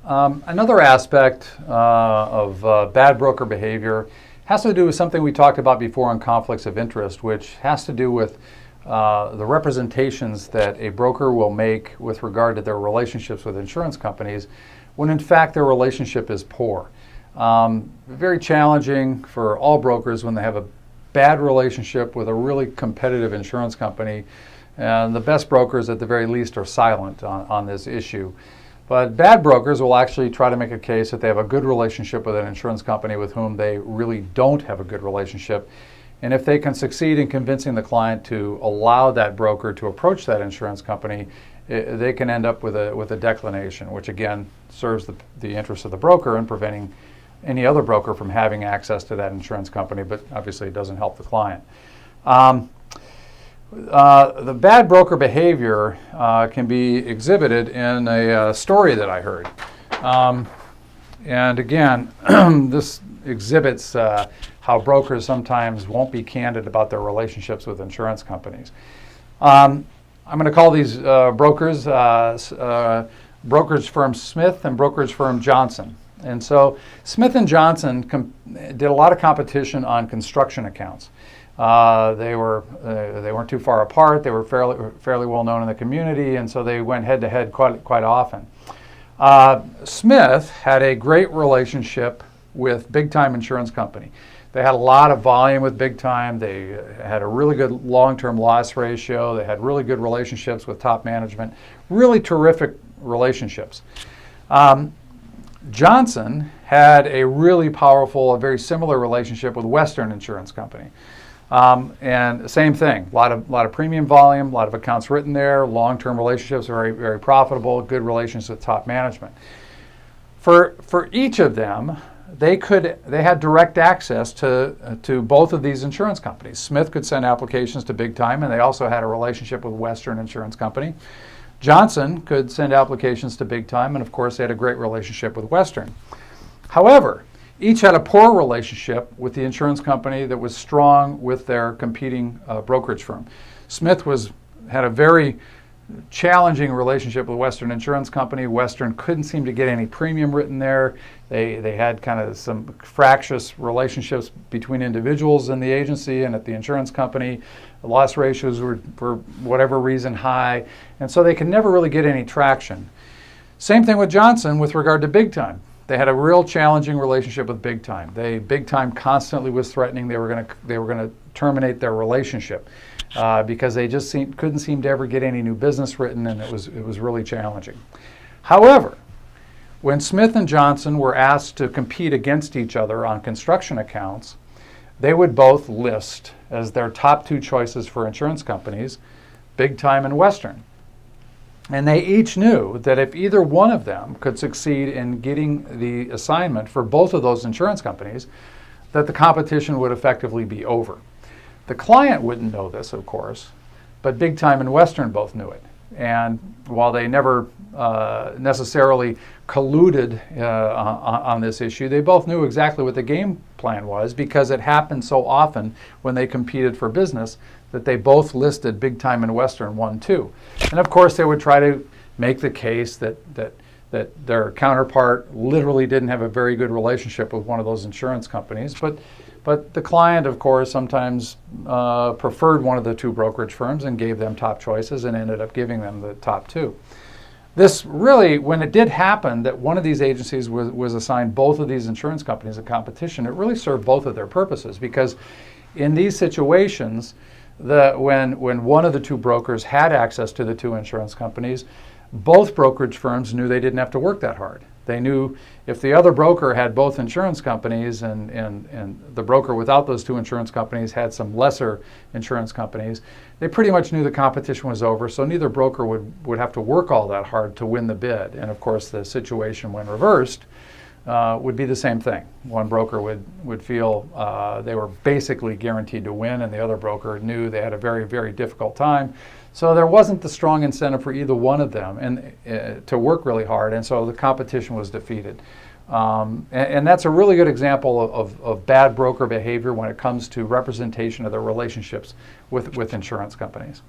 Another aspect of bad broker behavior has to do with something we talked about before on conflicts of interest, which has to do with the representations that a broker will make with regard to their relationships with insurance companies when in fact their relationship is poor. Very challenging for all brokers when they have a bad relationship with a really competitive insurance company, and the best brokers at the very least are silent on this issue. But bad brokers will actually try to make a case that they have a good relationship with an insurance company with whom they really don't have a good relationship. And if they can succeed in convincing the client to allow that broker to approach that insurance company, they can end up with a declination, which again serves the interest of the broker in preventing any other broker from having access to that insurance company, but obviously it doesn't help the client. The bad broker behavior can be exhibited in a story that I heard. And again, this exhibits how brokers sometimes won't be candid about their relationships with insurance companies. I'm going to call these brokers brokerage firm Smith and brokerage firm Johnson. And so Smith and Johnson did a lot of competition on construction accounts. They weren't too far apart. They were fairly well known in the community, and so they went head to head quite often. Smith had a great relationship with Big Time Insurance Company. They had a lot of volume with Big Time. They had a really good long-term loss ratio. They had really good relationships with top management. Really terrific relationships. Johnson had a really powerful, a very similar relationship with Western Insurance Company. And same thing, a lot of premium volume, a lot of accounts written there, long-term relationships, very, very profitable, good relations with top management. For each of them, they had direct access to both of these insurance companies. Smith could send applications to Big Time, and they also had a relationship with Western Insurance Company. Johnson could send applications to Big Time, and of course they had a great relationship with Western. However, each had a poor relationship with the insurance company that was strong with their competing brokerage firm. Smith had a very challenging relationship with Western Insurance Company. Western couldn't seem to get any premium written there. They had kind of some fractious relationships between individuals in the agency and at the insurance company. The loss ratios were, for whatever reason, high, and so they could never really get any traction. Same thing with Johnson with regard to Big Time. They had a real challenging relationship with Big Time. Big Time constantly was threatening they were going to terminate their relationship because they just couldn't seem to ever get any new business written, and it was really challenging. However, when Smith and Johnson were asked to compete against each other on construction accounts, they would both list as their top two choices for insurance companies Big Time and Western. And they each knew that if either one of them could succeed in getting the assignment for both of those insurance companies, that the competition would effectively be over. The client wouldn't know this, of course, but Big Time and Western both knew it. And while they never necessarily colluded on this issue, they both knew exactly what the game plan was, because it happened so often when they competed for business that they both listed Big Time and Western 1-2. And of course they would try to make the case that their counterpart literally didn't have a very good relationship with one of those insurance companies, but the client, of course, sometimes preferred one of the two brokerage firms and gave them top choices and ended up giving them the top two. This really, when it did happen that one of these agencies was assigned both of these insurance companies in competition, it really served both of their purposes, because in these situations, when one of the two brokers had access to the two insurance companies, both brokerage firms knew they didn't have to work that hard. They knew if the other broker had both insurance companies and the broker without those two insurance companies had some lesser insurance companies, they pretty much knew the competition was over, so neither broker would have to work all that hard to win the bid. And of course, the situation when reversed would be the same thing. One broker would feel they were basically guaranteed to win, and the other broker knew they had a very, very difficult time. So there wasn't the strong incentive for either one of them to work really hard, and so the competition was defeated. And that's a really good example of bad broker behavior when it comes to representation of their relationships with insurance companies.